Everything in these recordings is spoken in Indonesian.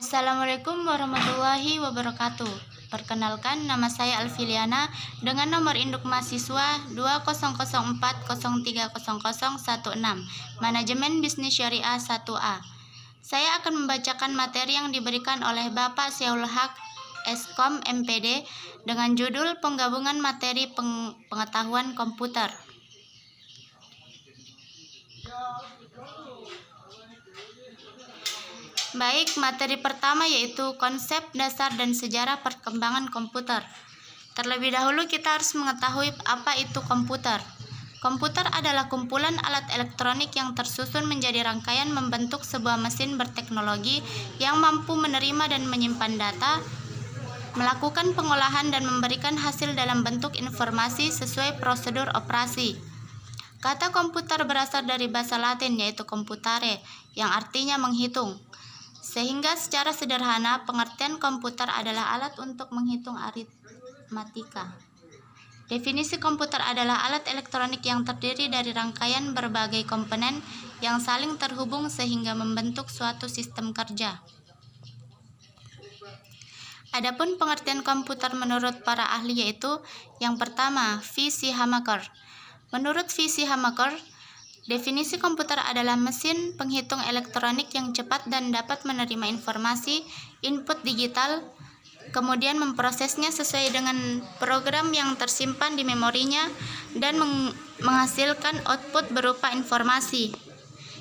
Assalamualaikum warahmatullahi wabarakatuh. Perkenalkan, nama saya Alfiliana dengan nomor induk mahasiswa 20040300016, Manajemen Bisnis Syariah 1A. Saya akan membacakan materi yang diberikan oleh Bapak Syaul Haq, Eskom MPD, dengan judul Penggabungan Materi Pengetahuan Komputer. Baik, materi pertama yaitu konsep dasar dan sejarah perkembangan komputer. Terlebih dahulu kita harus mengetahui apa itu komputer. Komputer adalah kumpulan alat elektronik yang tersusun menjadi rangkaian membentuk sebuah mesin berteknologi yang mampu menerima dan menyimpan data, melakukan pengolahan dan memberikan hasil dalam bentuk informasi sesuai prosedur operasi. Kata komputer berasal dari bahasa Latin yaitu computare, yang artinya menghitung. Sehingga secara sederhana pengertian komputer adalah alat untuk menghitung aritmatika. Definisi komputer adalah alat elektronik yang terdiri dari rangkaian berbagai komponen yang saling terhubung sehingga membentuk suatu sistem kerja. Adapun pengertian komputer menurut para ahli yaitu yang pertama, V.C. Hamaker. Menurut V.C. Hamaker, definisi komputer adalah mesin penghitung elektronik yang cepat dan dapat menerima informasi input digital, kemudian memprosesnya sesuai dengan program yang tersimpan di memorinya dan menghasilkan output berupa informasi.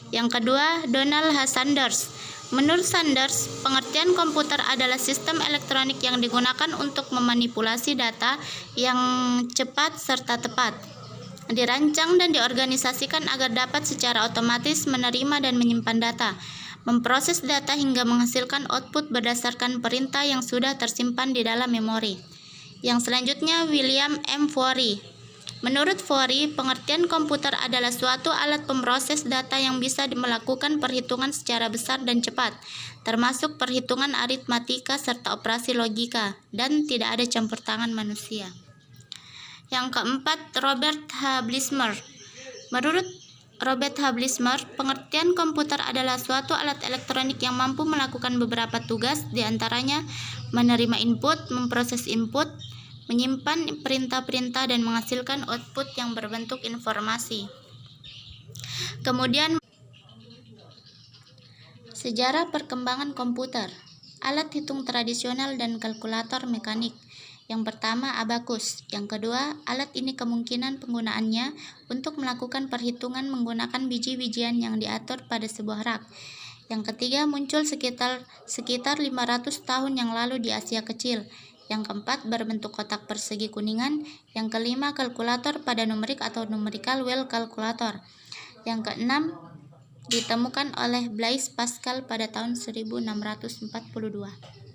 Yang kedua, Donald H. Sanders. Menurut Sanders, pengertian komputer adalah sistem elektronik yang digunakan untuk memanipulasi data yang cepat serta tepat. Dirancang dan diorganisasikan agar dapat secara otomatis menerima dan menyimpan data, memproses data hingga menghasilkan output berdasarkan perintah yang sudah tersimpan di dalam memori. Yang selanjutnya, William M. Forey. Menurut Forey, pengertian komputer adalah suatu alat pemroses data yang bisa melakukan perhitungan secara besar dan cepat, termasuk perhitungan aritmatika serta operasi logika, dan tidak ada campur tangan manusia. Yang keempat, Robert H. Blismer. Menurut Robert H. Blismer, pengertian komputer adalah suatu alat elektronik yang mampu melakukan beberapa tugas, diantaranya menerima input, memproses input, menyimpan perintah-perintah, dan menghasilkan output yang berbentuk informasi. Kemudian, sejarah perkembangan komputer, alat hitung tradisional dan kalkulator mekanik. Yang pertama, abakus. Yang kedua, alat ini kemungkinan penggunaannya untuk melakukan perhitungan menggunakan biji-bijian yang diatur pada sebuah rak. Yang ketiga, muncul sekitar 500 tahun yang lalu di Asia Kecil. Yang keempat, berbentuk kotak persegi kuningan. Yang kelima, kalkulator pada numerik atau numerical well calculator. Yang keenam, ditemukan oleh Blaise Pascal pada tahun 1642.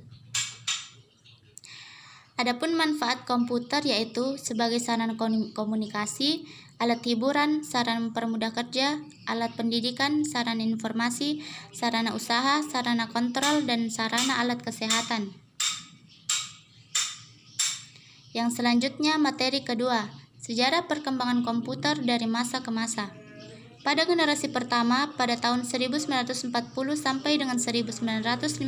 Adapun manfaat komputer yaitu sebagai sarana komunikasi, alat hiburan, sarana mempermudah kerja, alat pendidikan, sarana informasi, sarana usaha, sarana kontrol, dan sarana alat kesehatan. Yang selanjutnya, materi kedua, sejarah perkembangan komputer dari masa ke masa. Pada generasi pertama, pada tahun 1940 sampai dengan 1959,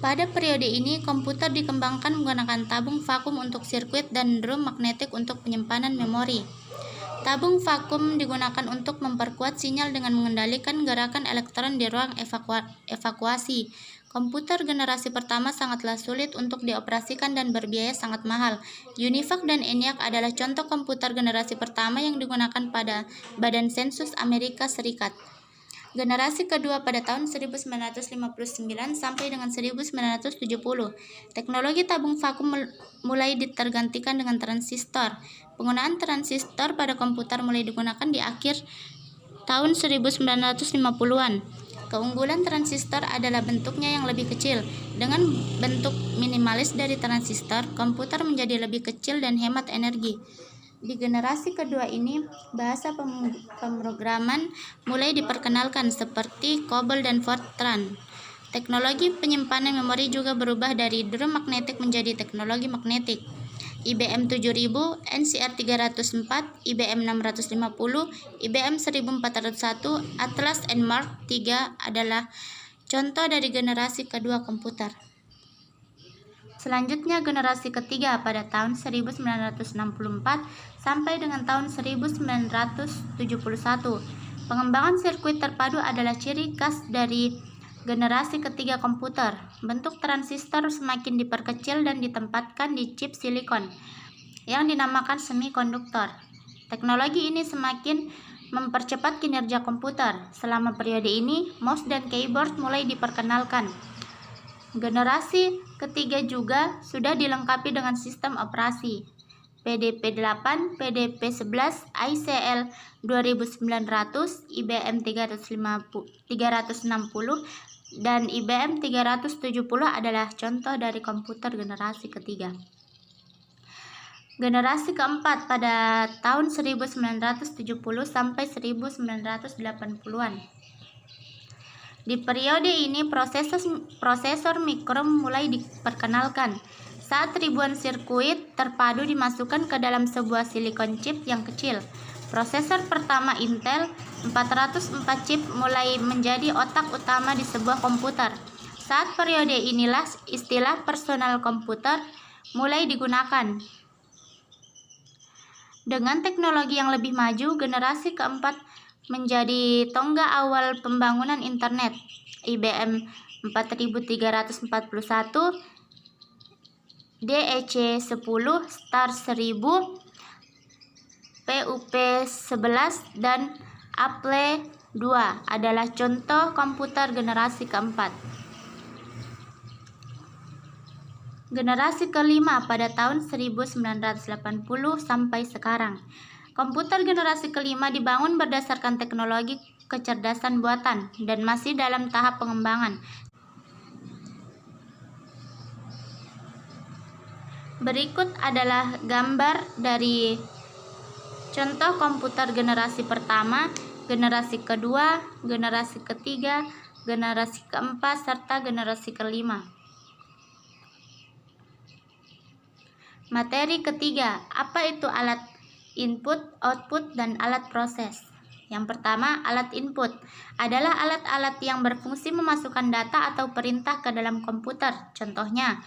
pada periode ini, komputer dikembangkan menggunakan tabung vakum untuk sirkuit dan drum magnetik untuk penyimpanan memori. Tabung vakum digunakan untuk memperkuat sinyal dengan mengendalikan gerakan elektron di ruang evakuasi. Komputer generasi pertama sangatlah sulit untuk dioperasikan dan berbiaya sangat mahal. UNIVAC dan ENIAC adalah contoh komputer generasi pertama yang digunakan pada Badan Sensus Amerika Serikat. Generasi kedua pada tahun 1959 sampai dengan 1970. Teknologi tabung vakum mulai tergantikan dengan transistor. Penggunaan transistor pada komputer mulai digunakan di akhir tahun 1950-an. Keunggulan transistor adalah bentuknya yang lebih kecil. Dengan bentuk minimalis dari transistor, komputer menjadi lebih kecil dan hemat energi. Di generasi kedua ini, bahasa pemrograman mulai diperkenalkan seperti COBOL dan Fortran. Teknologi penyimpanan memori juga berubah dari drum magnetik menjadi teknologi magnetik. IBM 7000, NCR 304, IBM 650, IBM 1401, Atlas and Mark III adalah contoh dari generasi kedua komputer. Selanjutnya generasi ketiga pada tahun 1964 sampai dengan tahun 1971. Pengembangan sirkuit terpadu adalah ciri khas dari generasi ketiga komputer. Bentuk transistor semakin diperkecil dan ditempatkan di chip silikon yang dinamakan semikonduktor. Teknologi ini semakin mempercepat kinerja komputer. Selama periode ini, mouse dan keyboard mulai diperkenalkan. Generasi ketiga juga sudah dilengkapi dengan sistem operasi PDP-8, PDP-11, ICL 2900, IBM 360, dan IBM 370 adalah contoh dari komputer generasi ketiga. Generasi keempat pada tahun 1970 sampai 1980-an. Di periode ini prosesor mikro mulai diperkenalkan saat ribuan sirkuit terpadu dimasukkan ke dalam sebuah silikon chip yang kecil. Prosesor pertama Intel 404 chip mulai menjadi otak utama di sebuah komputer. Saat periode inilah istilah personal komputer mulai digunakan. Dengan teknologi yang lebih maju, generasi keempat menjadi tonggak awal pembangunan internet. IBM 4341, DEC 10, Star 1000, PUP 11, dan Apple II adalah contoh komputer generasi keempat. Generasi kelima pada tahun 1980 sampai sekarang. Komputer generasi kelima dibangun berdasarkan teknologi kecerdasan buatan dan masih dalam tahap pengembangan. Berikut adalah gambar dari contoh komputer generasi pertama, generasi kedua, generasi ketiga, generasi keempat, serta generasi kelima. Materi ketiga, apa itu alat input, output, dan alat proses? Yang pertama, alat input adalah alat-alat yang berfungsi memasukkan data atau perintah ke dalam komputer. Contohnya,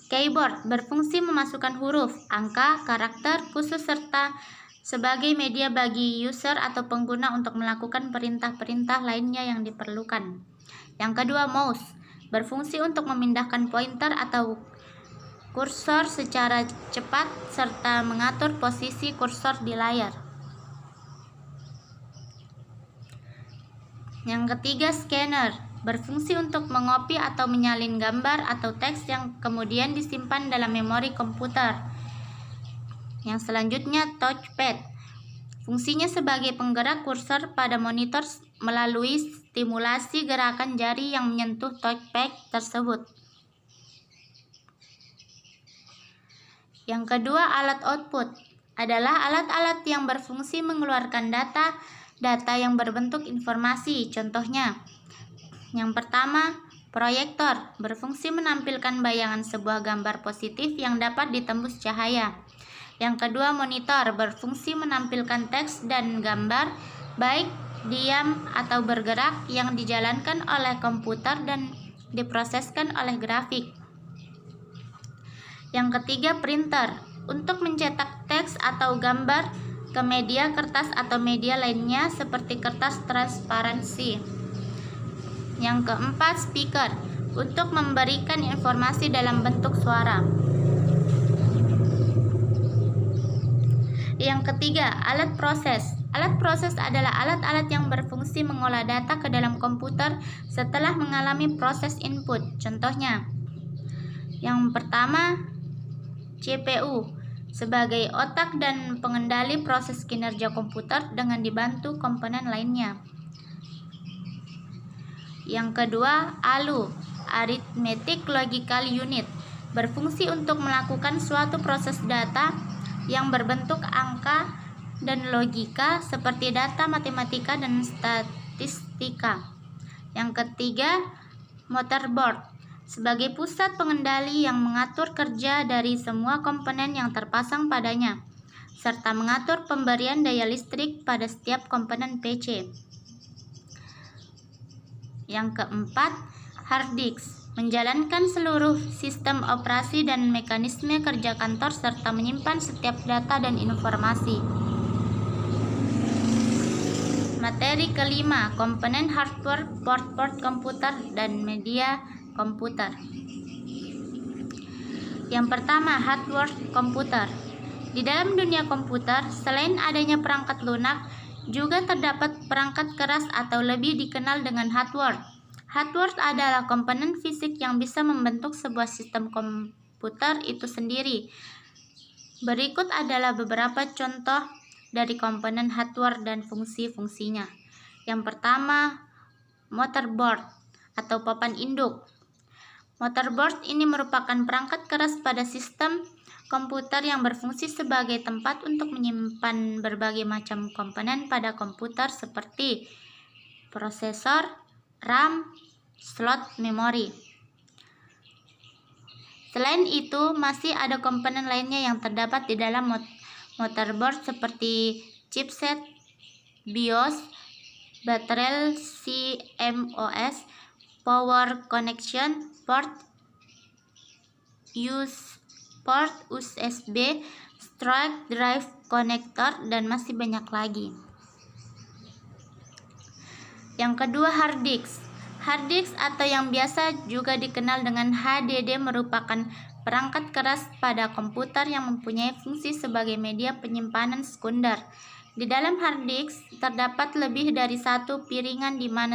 keyboard berfungsi memasukkan huruf, angka, karakter khusus serta sebagai media bagi user atau pengguna untuk melakukan perintah-perintah lainnya yang diperlukan. Yang kedua, mouse berfungsi untuk memindahkan pointer atau kursor secara cepat serta mengatur posisi kursor di layar. Yang ketiga, scanner berfungsi untuk mengopi atau menyalin gambar atau teks yang kemudian disimpan dalam memori komputer. Yang selanjutnya, touchpad fungsinya sebagai penggerak kursor pada monitor melalui stimulasi gerakan jari yang menyentuh touchpad tersebut. Yang kedua, alat output adalah alat-alat yang berfungsi mengeluarkan data yang berbentuk informasi. Contohnya, yang pertama, proyektor berfungsi menampilkan bayangan sebuah gambar positif yang dapat ditembus cahaya. Yang kedua, monitor berfungsi menampilkan teks dan gambar baik diam atau bergerak yang dijalankan oleh komputer dan diproseskan oleh grafik. Yang ketiga, printer untuk mencetak teks atau gambar ke media kertas atau media lainnya seperti kertas transparansi. Yang keempat, speaker untuk memberikan informasi dalam bentuk suara. Yang ketiga, alat proses. Alat proses adalah alat-alat yang berfungsi mengolah data ke dalam komputer setelah mengalami proses input. Contohnya, yang pertama, CPU sebagai otak dan pengendali proses kinerja komputer dengan dibantu komponen lainnya. Yang kedua, ALU, Arithmetic Logical Unit, berfungsi untuk melakukan suatu proses data yang berbentuk angka dan logika seperti data matematika dan statistika. Yang ketiga, motherboard sebagai pusat pengendali yang mengatur kerja dari semua komponen yang terpasang padanya, serta mengatur pemberian daya listrik pada setiap komponen PC. Yang keempat, hard disk, menjalankan seluruh sistem operasi dan mekanisme kerja kantor serta menyimpan setiap data dan informasi. Materi kelima, komponen hardware, port komputer, dan media komputer. Yang pertama, hardware komputer. Di dalam dunia komputer, selain adanya perangkat lunak, juga terdapat perangkat keras atau lebih dikenal dengan hardware. Hardware adalah komponen fisik yang bisa membentuk sebuah sistem komputer itu sendiri. Berikut adalah beberapa contoh dari komponen hardware dan fungsi-fungsinya. Yang pertama, motherboard atau papan induk. Motherboard ini merupakan perangkat keras pada sistem komputer yang berfungsi sebagai tempat untuk menyimpan berbagai macam komponen pada komputer seperti prosesor, RAM, slot memori. Selain itu, masih ada komponen lainnya yang terdapat di dalam motherboard seperti chipset, BIOS, baterai CMOS, power connection, port USB, strike drive connector, dan masih banyak lagi. Yang kedua, hard disk. Hard disk atau yang biasa juga dikenal dengan HDD merupakan perangkat keras pada komputer yang mempunyai fungsi sebagai media penyimpanan sekunder. Di dalam hard disk terdapat lebih dari satu piringan di mana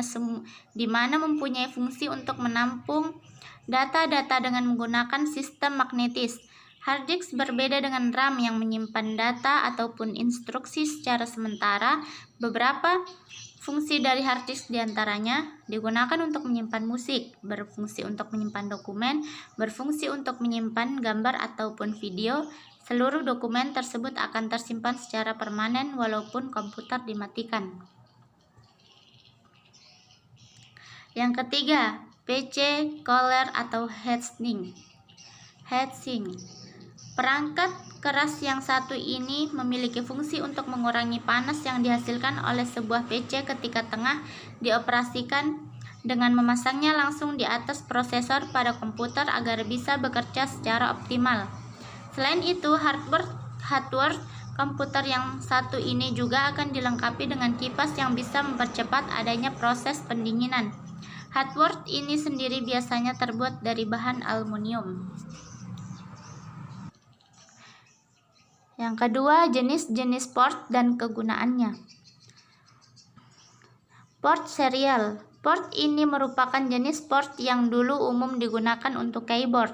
mempunyai fungsi untuk menampung data-data dengan menggunakan sistem magnetis. Hard disk berbeda dengan RAM yang menyimpan data ataupun instruksi secara sementara. Beberapa fungsi dari hard disk diantaranya digunakan untuk menyimpan musik, berfungsi untuk menyimpan dokumen, berfungsi untuk menyimpan gambar ataupun video. Seluruh dokumen tersebut akan tersimpan secara permanen walaupun komputer dimatikan. Yang ketiga, PC cooler atau heatsink. Perangkat keras yang satu ini memiliki fungsi untuk mengurangi panas yang dihasilkan oleh sebuah PC ketika tengah dioperasikan dengan memasangnya langsung di atas prosesor pada komputer agar bisa bekerja secara optimal. Selain itu, hardware komputer yang satu ini juga akan dilengkapi dengan kipas yang bisa mempercepat adanya proses pendinginan. Hardware ini sendiri biasanya terbuat dari bahan aluminium. Yang kedua, jenis-jenis port dan kegunaannya. Port serial. Port ini merupakan jenis port yang dulu umum digunakan untuk keyboard,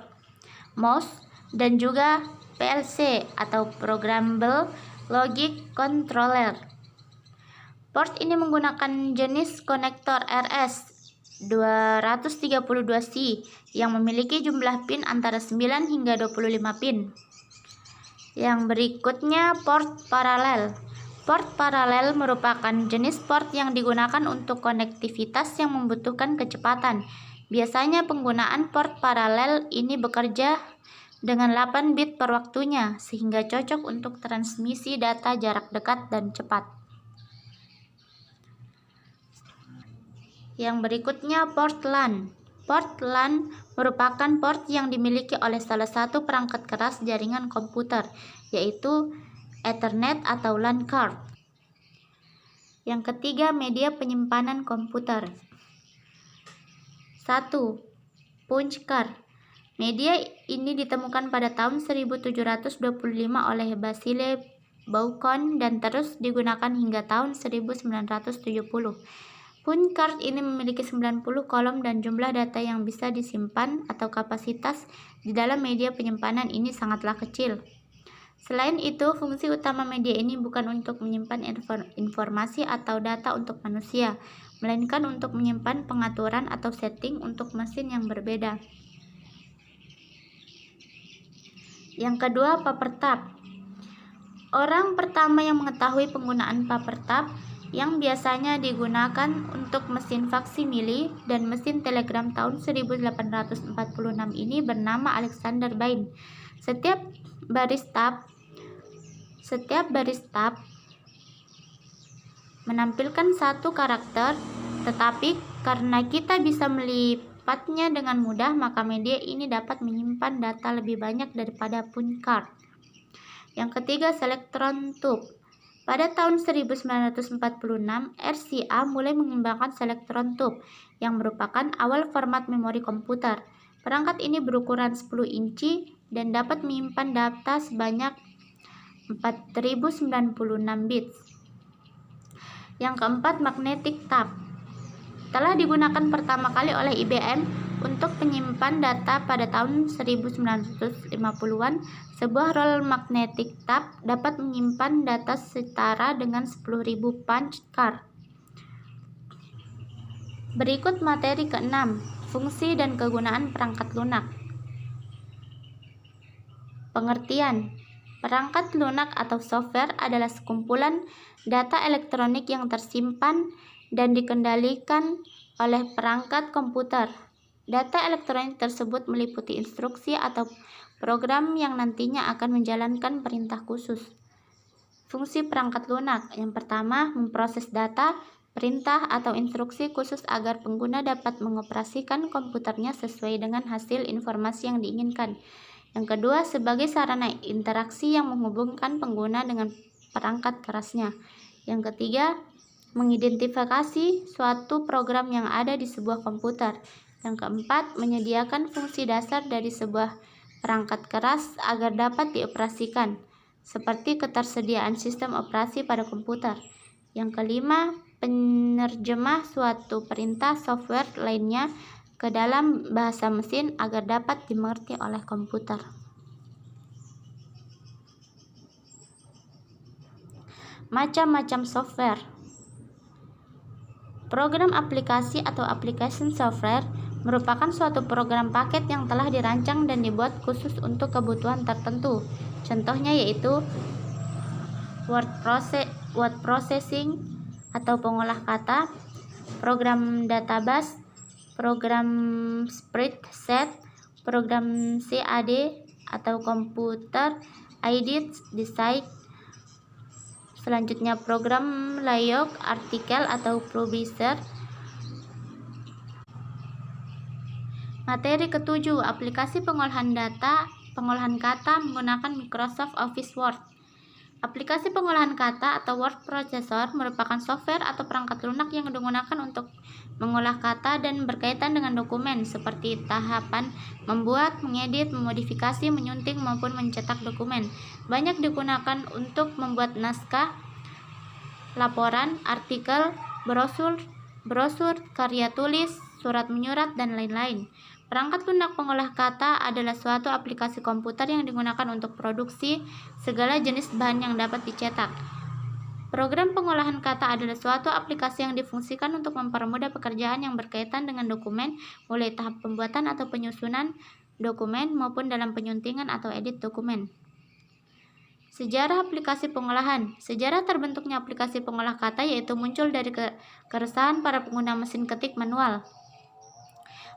mouse, dan juga PLC atau Programmable Logic Controller. Port ini menggunakan jenis konektor RS232C yang memiliki jumlah pin antara 9 hingga 25 pin. Yang berikutnya, port paralel. Port paralel merupakan jenis port yang digunakan untuk konektivitas yang membutuhkan kecepatan. Biasanya penggunaan port paralel ini bekerja dengan 8 bit per waktunya, sehingga cocok untuk transmisi data jarak dekat dan cepat. Yang berikutnya, port LAN. Port LAN merupakan port yang dimiliki oleh salah satu perangkat keras jaringan komputer, yaitu Ethernet atau LAN card. Yang ketiga, media penyimpanan komputer. 1. Punch card. Media ini ditemukan pada tahun 1725 oleh Basile Bacon dan terus digunakan hingga tahun 1970. Punch card ini memiliki 90 kolom dan jumlah data yang bisa disimpan atau kapasitas di dalam media penyimpanan ini sangatlah kecil. Selain itu, fungsi utama media ini bukan untuk menyimpan informasi atau data untuk manusia, melainkan untuk menyimpan pengaturan atau setting untuk mesin yang berbeda. Yang kedua, paper tab. Orang pertama yang mengetahui penggunaan paper tab yang biasanya digunakan untuk mesin faksimili dan mesin telegram tahun 1846 ini bernama Alexander Bain. Setiap baris tab menampilkan satu karakter, tetapi Karena kita bisa melipatnya dengan mudah, maka media ini dapat menyimpan data lebih banyak daripada punch card. Yang ketiga, Selectron Tube. Pada tahun 1946, RCA mulai mengembangkan Selectron Tube yang merupakan awal format memori komputer. Perangkat ini berukuran 10 inci dan dapat menyimpan data sebanyak 4096 bits. Yang keempat, Magnetic Tape. Telah digunakan pertama kali oleh IBM untuk menyimpan data pada tahun 1950-an. Sebuah roll magnetic tape dapat menyimpan data setara dengan 10.000 punch card. Berikut materi ke-6, fungsi dan kegunaan perangkat lunak. Pengertian. Perangkat lunak atau software adalah sekumpulan data elektronik yang tersimpan dan dikendalikan oleh perangkat komputer. Data elektronik tersebut meliputi instruksi atau program yang nantinya akan menjalankan perintah khusus. Fungsi perangkat lunak. Yang pertama, memproses data, perintah atau instruksi khusus agar pengguna dapat mengoperasikan komputernya sesuai dengan hasil informasi yang diinginkan. Yang kedua, sebagai sarana interaksi yang menghubungkan pengguna dengan perangkat kerasnya. Yang ketiga, mengidentifikasi suatu program yang ada di sebuah komputer. Yang keempat, menyediakan fungsi dasar dari sebuah perangkat keras agar dapat dioperasikan, seperti ketersediaan sistem operasi pada komputer. Yang kelima, penerjemah suatu perintah software lainnya ke dalam bahasa mesin agar dapat dimengerti oleh komputer. Macam-macam software. Program aplikasi atau application software merupakan suatu program paket yang telah dirancang dan dibuat khusus untuk kebutuhan tertentu. Contohnya yaitu word processing atau pengolah kata, program database, program spreadsheet, program CAD atau computer aided design. Selanjutnya, program layout, artikel atau publisher. Materi ke-7, aplikasi pengolahan kata menggunakan Microsoft Office Word. Aplikasi pengolahan kata atau word processor merupakan software atau perangkat lunak yang digunakan untuk mengolah kata dan berkaitan dengan dokumen, seperti tahapan membuat, mengedit, memodifikasi, menyunting, maupun mencetak dokumen. Banyak digunakan untuk membuat naskah, laporan, artikel, brosur, karya tulis, surat menyurat, dan lain-lain. Perangkat lunak pengolah kata adalah suatu aplikasi komputer yang digunakan untuk produksi segala jenis bahan yang dapat dicetak. Program pengolahan kata adalah suatu aplikasi yang difungsikan untuk mempermudah pekerjaan yang berkaitan dengan dokumen, mulai tahap pembuatan atau penyusunan dokumen maupun dalam penyuntingan atau edit dokumen. Sejarah aplikasi pengolahan. Sejarah terbentuknya aplikasi pengolah kata yaitu muncul dari keresahan para pengguna mesin ketik manual.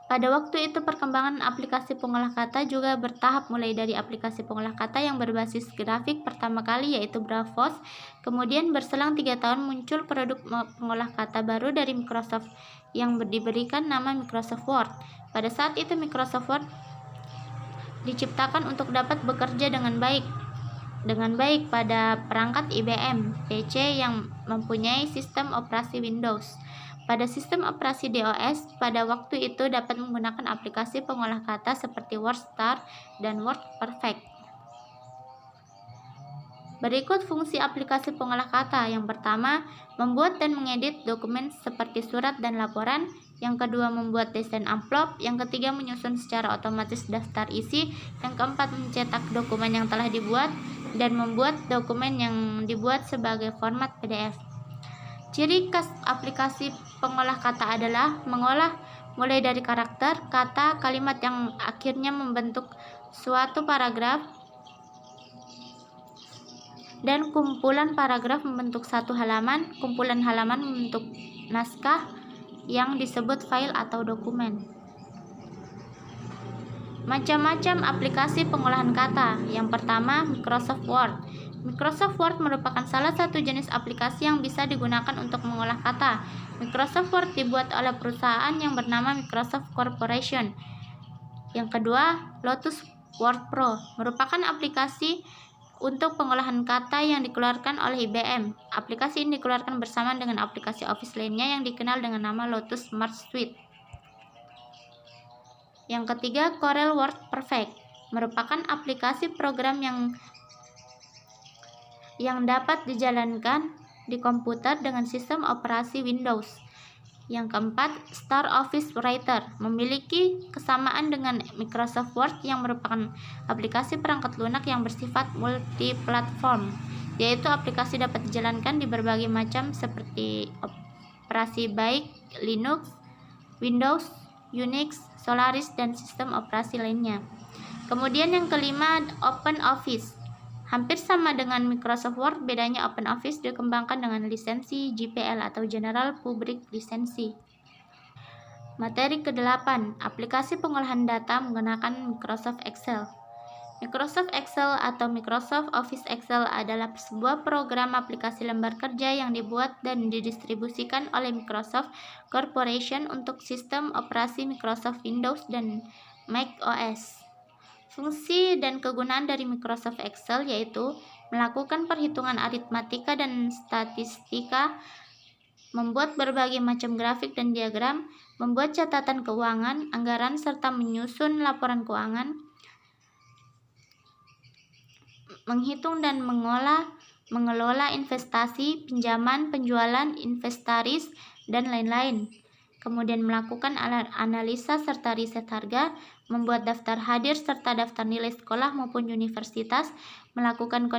Pada waktu itu, perkembangan aplikasi pengolah kata juga bertahap, mulai dari aplikasi pengolah kata yang berbasis grafik pertama kali yaitu Bravos. Kemudian berselang 3 tahun muncul produk pengolah kata baru dari Microsoft yang diberikan nama Microsoft Word. Pada saat itu Microsoft Word diciptakan untuk dapat bekerja dengan baik pada perangkat IBM PC yang mempunyai sistem operasi Windows. Pada sistem operasi DOS, pada waktu itu dapat menggunakan aplikasi pengolah kata seperti WordStar dan WordPerfect. Berikut fungsi aplikasi pengolah kata. Yang pertama, membuat dan mengedit dokumen seperti surat dan laporan. Yang kedua, membuat desain amplop. Yang ketiga, menyusun secara otomatis daftar isi. Yang keempat, mencetak dokumen yang telah dibuat dan membuat dokumen yang dibuat sebagai format PDF. Ciri khas aplikasi pengolah kata adalah mengolah mulai dari karakter, kata, kalimat yang akhirnya membentuk suatu paragraf, dan kumpulan paragraf membentuk satu halaman, kumpulan halaman membentuk naskah yang disebut file atau dokumen. Macam-macam aplikasi pengolahan kata. Yang pertama, Microsoft Word. Microsoft Word merupakan salah satu jenis aplikasi yang bisa digunakan untuk mengolah kata. Microsoft Word dibuat oleh perusahaan yang bernama Microsoft Corporation. Yang kedua, Lotus Word Pro merupakan aplikasi untuk pengolahan kata yang dikeluarkan oleh IBM. Aplikasi ini dikeluarkan bersama dengan aplikasi Office lainnya yang dikenal dengan nama Lotus Smart Suite. Yang ketiga, Corel Word Perfect merupakan aplikasi program yang dapat dijalankan di komputer dengan sistem operasi Windows. Yang keempat, Star Office Writer memiliki kesamaan dengan Microsoft Word yang merupakan aplikasi perangkat lunak yang bersifat multiplatform, yaitu aplikasi dapat dijalankan di berbagai macam seperti operasi baik Linux, Windows, Unix, Solaris, dan sistem operasi lainnya. Kemudian yang kelima, OpenOffice. Hampir sama dengan Microsoft Word, bedanya OpenOffice dikembangkan dengan lisensi GPL atau General Public Lisensi. Materi ke-8, aplikasi pengolahan data menggunakan Microsoft Excel. Microsoft Excel atau Microsoft Office Excel adalah sebuah program aplikasi lembar kerja yang dibuat dan didistribusikan oleh Microsoft Corporation untuk sistem operasi Microsoft Windows dan Mac OS. Fungsi dan kegunaan dari Microsoft Excel yaitu melakukan perhitungan aritmatika dan statistika, membuat berbagai macam grafik dan diagram, membuat catatan keuangan, anggaran, serta menyusun laporan keuangan, menghitung dan mengelola investasi, pinjaman, penjualan, inventaris, dan lain-lain. Kemudian melakukan analisa serta riset harga, membuat daftar hadir serta daftar nilai sekolah maupun universitas, melakukan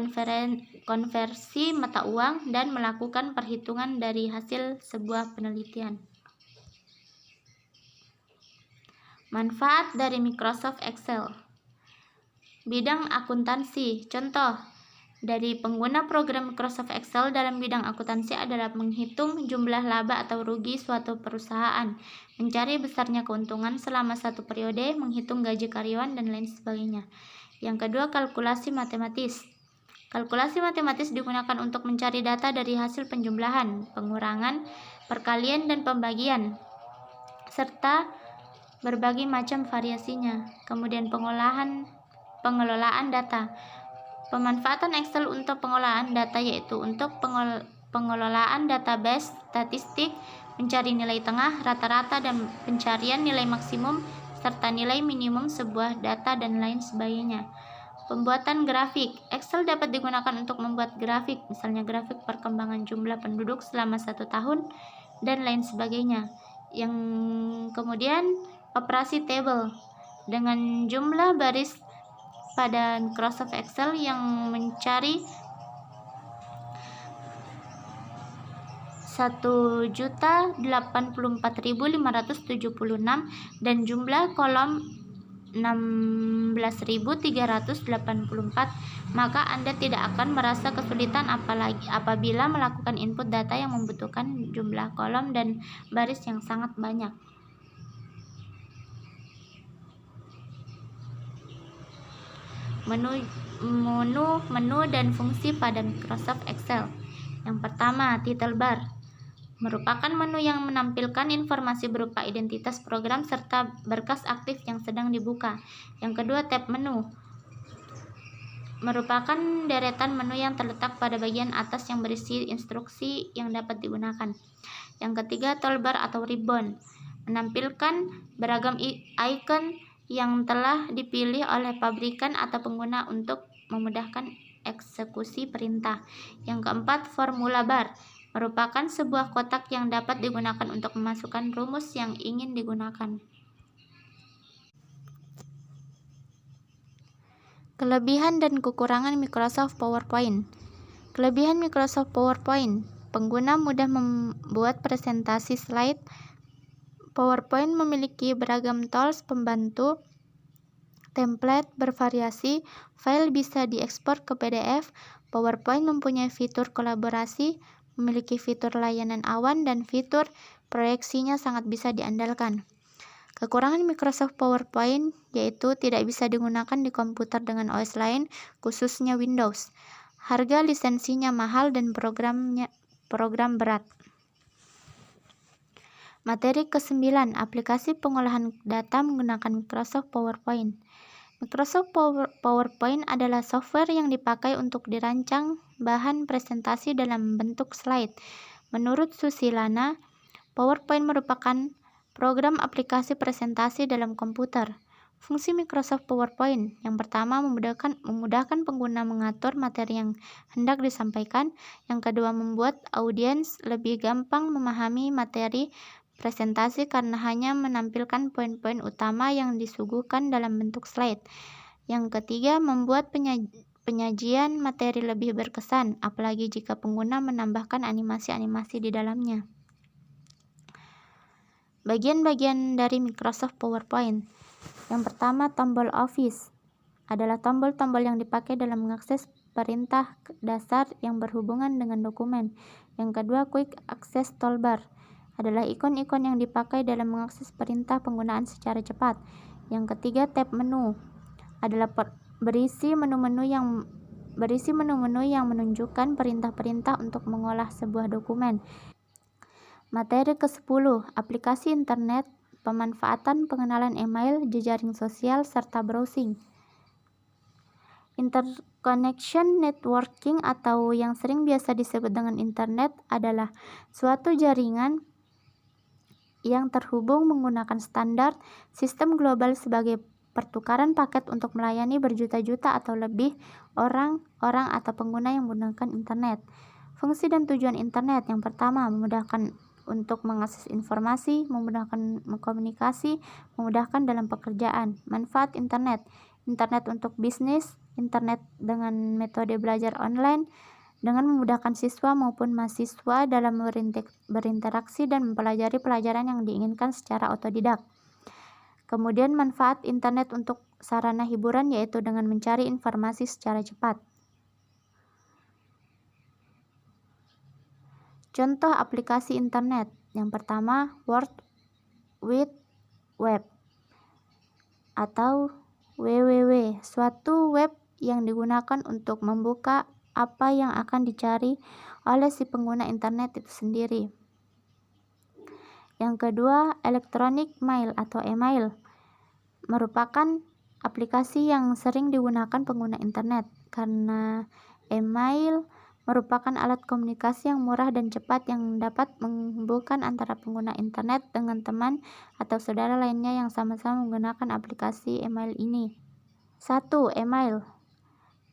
konversi mata uang, dan melakukan perhitungan dari hasil sebuah penelitian. Manfaat dari Microsoft Excel. Bidang akuntansi. Contoh dari pengguna program Microsoft Excel dalam bidang akuntansi adalah menghitung jumlah laba atau rugi suatu perusahaan, mencari besarnya keuntungan selama satu periode, menghitung gaji karyawan, dan lain sebagainya. Yang kedua, kalkulasi matematis. Kalkulasi matematis digunakan untuk mencari data dari hasil penjumlahan, pengurangan, perkalian, dan pembagian, serta berbagai macam variasinya. Kemudian pengelolaan data. Pemanfaatan Excel untuk pengolahan data yaitu untuk pengelolaan database statistik, mencari nilai tengah, rata-rata, dan pencarian nilai maksimum serta nilai minimum sebuah data dan lain sebagainya. Pembuatan grafik. Excel dapat digunakan untuk membuat grafik, misalnya grafik perkembangan jumlah penduduk selama 1 tahun dan lain sebagainya. Yang kemudian operasi table dengan jumlah baris pada Microsoft Excel yang mencari 1.084.576 dan jumlah kolom 16.384, maka Anda tidak akan merasa kesulitan apabila melakukan input data yang membutuhkan jumlah kolom dan baris yang sangat banyak. Menu dan fungsi pada Microsoft Excel. Yang pertama, title bar merupakan menu yang menampilkan informasi berupa identitas program serta berkas aktif yang sedang dibuka. Yang kedua, tab menu merupakan deretan menu yang terletak pada bagian atas yang berisi instruksi yang dapat digunakan. Yang ketiga, toolbar atau ribbon menampilkan beragam icon yang telah dipilih oleh pabrikan atau pengguna untuk memudahkan eksekusi perintah. Yang keempat, formula bar merupakan sebuah kotak yang dapat digunakan untuk memasukkan rumus yang ingin digunakan. Kelebihan dan kekurangan Microsoft PowerPoint. Kelebihan Microsoft PowerPoint: pengguna mudah membuat presentasi slide. PowerPoint memiliki beragam tools pembantu, template bervariasi, file bisa diekspor ke PDF. PowerPoint mempunyai fitur kolaborasi, memiliki fitur layanan awan, dan fitur proyeksinya sangat bisa diandalkan. Kekurangan Microsoft PowerPoint yaitu tidak bisa digunakan di komputer dengan OS lain, khususnya Windows. Harga lisensinya mahal dan program berat. Materi ke-9, aplikasi pengolahan data menggunakan Microsoft PowerPoint. Microsoft PowerPoint adalah software yang dipakai untuk dirancang bahan presentasi dalam bentuk slide. Menurut Susilana, PowerPoint merupakan program aplikasi presentasi dalam komputer. Fungsi Microsoft PowerPoint yang pertama memudahkan pengguna mengatur materi yang hendak disampaikan. Yang kedua, membuat audiens lebih gampang memahami materi presentasi karena hanya menampilkan poin-poin utama yang disuguhkan dalam bentuk slide. Yang ketiga, membuat penyajian materi lebih berkesan, apalagi jika pengguna menambahkan animasi-animasi di dalamnya. Bagian-bagian dari Microsoft PowerPoint. Yang pertama, tombol Office adalah tombol-tombol yang dipakai dalam mengakses perintah dasar yang berhubungan dengan dokumen. Yang kedua, Quick Access Toolbar adalah ikon-ikon yang dipakai dalam mengakses perintah penggunaan secara cepat. Yang ketiga, tab menu adalah berisi menu-menu yang menunjukkan perintah-perintah untuk mengolah sebuah dokumen. Materi ke-10, aplikasi internet, pemanfaatan pengenalan email, jejaring sosial, serta browsing. Interconnection networking atau yang sering biasa disebut dengan internet adalah suatu jaringan yang terhubung menggunakan standar sistem global sebagai pertukaran paket untuk melayani berjuta-juta atau lebih orang atau pengguna yang menggunakan internet. Fungsi dan tujuan internet yang pertama, memudahkan untuk mengakses informasi, memudahkan komunikasi, memudahkan dalam pekerjaan. Manfaat internet untuk bisnis, internet dengan metode belajar online, dengan memudahkan siswa maupun mahasiswa dalam berinteraksi dan mempelajari pelajaran yang diinginkan secara otodidak. Kemudian manfaat internet untuk sarana hiburan yaitu dengan mencari informasi secara cepat. Contoh aplikasi internet. Yang pertama, World Wide Web atau WWW, suatu web yang digunakan untuk membuka apa yang akan dicari oleh si pengguna internet itu sendiri. Yang kedua, Electronic Mail atau email merupakan aplikasi yang sering digunakan pengguna internet karena email merupakan alat komunikasi yang murah dan cepat yang dapat menghubungkan antara pengguna internet dengan teman atau saudara lainnya yang sama-sama menggunakan aplikasi email ini. 1. Email.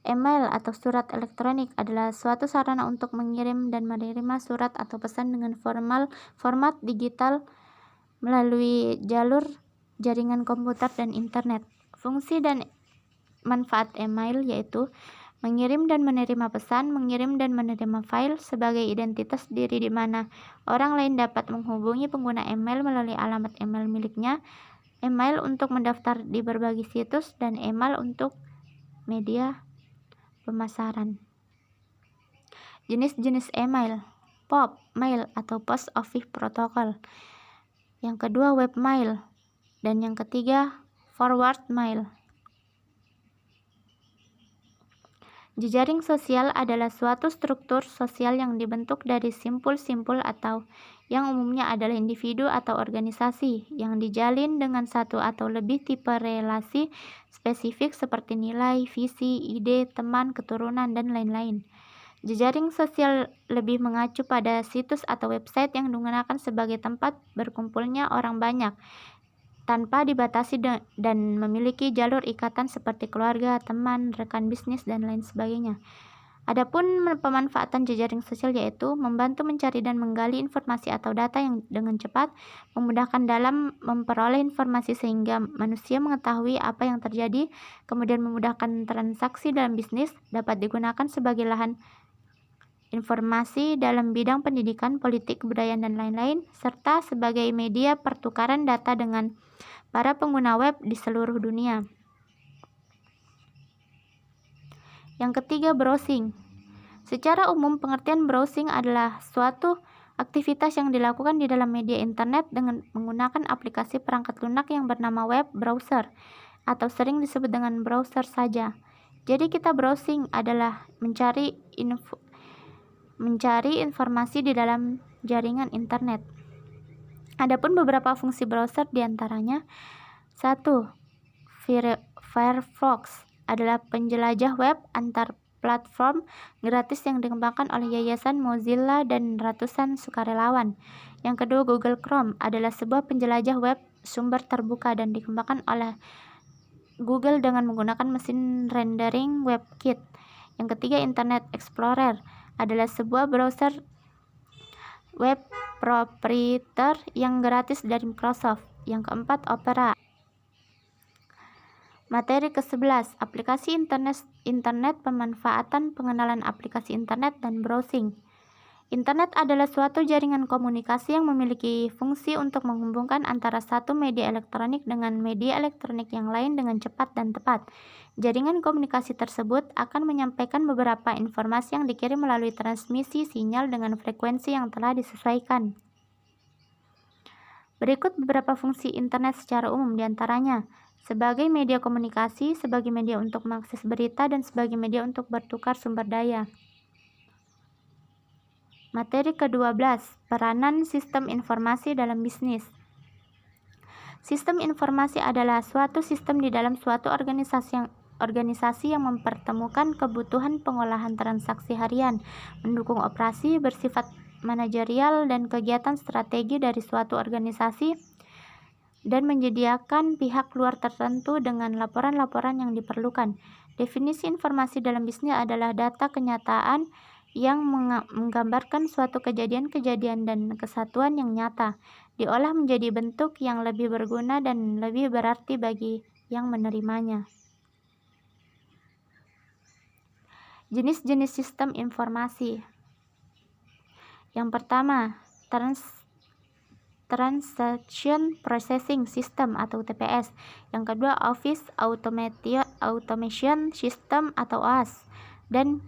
Email atau surat elektronik adalah suatu sarana untuk mengirim dan menerima surat atau pesan dengan format digital melalui jalur jaringan komputer dan internet. Fungsi dan manfaat email yaitu mengirim dan menerima pesan, mengirim dan menerima file sebagai identitas diri di mana orang lain dapat menghubungi pengguna email melalui alamat email miliknya, email untuk mendaftar di berbagai situs, dan email untuk media pemasaran. Jenis-jenis email, POP mail atau Post Office Protocol. Yang kedua, webmail. Dan yang ketiga, forward mail. Jejaring sosial adalah suatu struktur sosial yang dibentuk dari simpul-simpul atau yang umumnya adalah individu atau organisasi yang dijalin dengan satu atau lebih tipe relasi spesifik seperti nilai, visi, ide, teman, keturunan, dan lain-lain. Jejaring sosial lebih mengacu pada situs atau website yang digunakan sebagai tempat berkumpulnya orang banyak tanpa dibatasi dan memiliki jalur ikatan seperti keluarga, teman, rekan bisnis, dan lain sebagainya. Adapun pemanfaatan jejaring sosial yaitu membantu mencari dan menggali informasi atau data yang dengan cepat, memudahkan dalam memperoleh informasi sehingga manusia mengetahui apa yang terjadi, kemudian memudahkan transaksi dalam bisnis, dapat digunakan sebagai lahan informasi dalam bidang pendidikan, politik, kebudayaan, dan lain-lain, serta sebagai media pertukaran data dengan para pengguna web di seluruh dunia. Yang ketiga, browsing. Secara umum, pengertian browsing adalah suatu Aktivitas yang dilakukan di dalam media internet dengan menggunakan aplikasi perangkat lunak yang bernama web browser atau sering disebut dengan browser saja. Jadi kita browsing adalah mencari informasi di dalam jaringan internet. Adapun beberapa fungsi browser diantaranya 1. Firefox adalah penjelajah web antar platform gratis yang dikembangkan oleh Yayasan Mozilla dan ratusan sukarelawan. Yang kedua, Google Chrome adalah sebuah penjelajah web sumber terbuka dan dikembangkan oleh Google dengan menggunakan mesin rendering WebKit. Yang ketiga, Internet Explorer adalah sebuah browser web proprietor yang gratis dari Microsoft. Yang keempat, Opera. Materi ke-11, aplikasi internet, pemanfaatan, pengenalan aplikasi internet, dan browsing. Internet adalah suatu jaringan komunikasi yang memiliki fungsi untuk menghubungkan antara satu media elektronik dengan media elektronik yang lain dengan cepat dan tepat. Jaringan komunikasi tersebut akan menyampaikan beberapa informasi yang dikirim melalui transmisi sinyal dengan frekuensi yang telah disesuaikan. Berikut beberapa fungsi internet secara umum, diantaranya sebagai media komunikasi, sebagai media untuk mengakses berita, dan sebagai media untuk bertukar sumber daya. Materi ke-12, peranan sistem informasi dalam bisnis. Sistem informasi adalah suatu sistem di dalam suatu organisasi yang mempertemukan kebutuhan pengolahan transaksi harian, mendukung operasi, bersifat manajerial dan kegiatan strategi dari suatu organisasi, dan menyediakan pihak luar tertentu dengan laporan-laporan yang diperlukan. Definisi informasi dalam bisnis adalah data kenyataan yang menggambarkan suatu kejadian-kejadian dan kesatuan yang nyata, diolah menjadi bentuk yang lebih berguna dan lebih berarti bagi yang menerimanya. Jenis-jenis sistem informasi. Yang pertama, Transaction Processing System atau TPS. Yang kedua, Office Automation System atau OAS, dan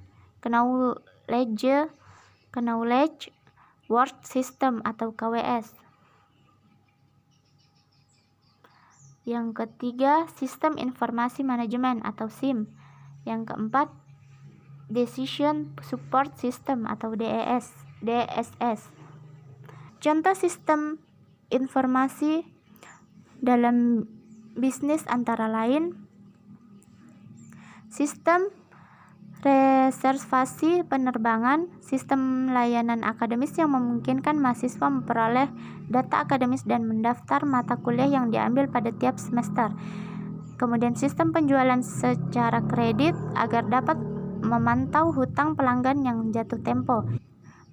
Knowledge Work System atau KWS. Yang ketiga, Sistem Informasi Manajemen atau SIM. Yang keempat, Decision Support System atau DSS. Contoh sistem informasi dalam bisnis antara lain sistem reservasi penerbangan, sistem layanan akademis yang memungkinkan mahasiswa memperoleh data akademis dan mendaftar mata kuliah yang diambil pada tiap semester. Kemudian sistem penjualan secara kredit agar dapat memantau hutang pelanggan yang jatuh tempo.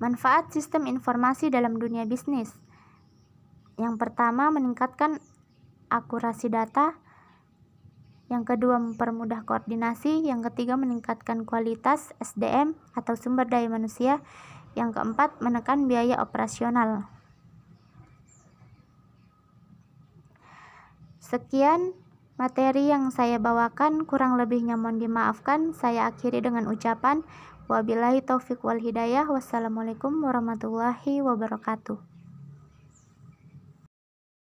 Manfaat sistem informasi dalam dunia bisnis. Yang pertama, meningkatkan akurasi data. Yang kedua, mempermudah koordinasi. Yang ketiga, meningkatkan kualitas SDM atau sumber daya manusia. Yang keempat, menekan biaya operasional. Sekian materi yang saya bawakan, kurang lebihnya mohon dimaafkan. Saya akhiri dengan ucapan wabillahi taufiq wal hidayah. Wassalamualaikum warahmatullahi wabarakatuh.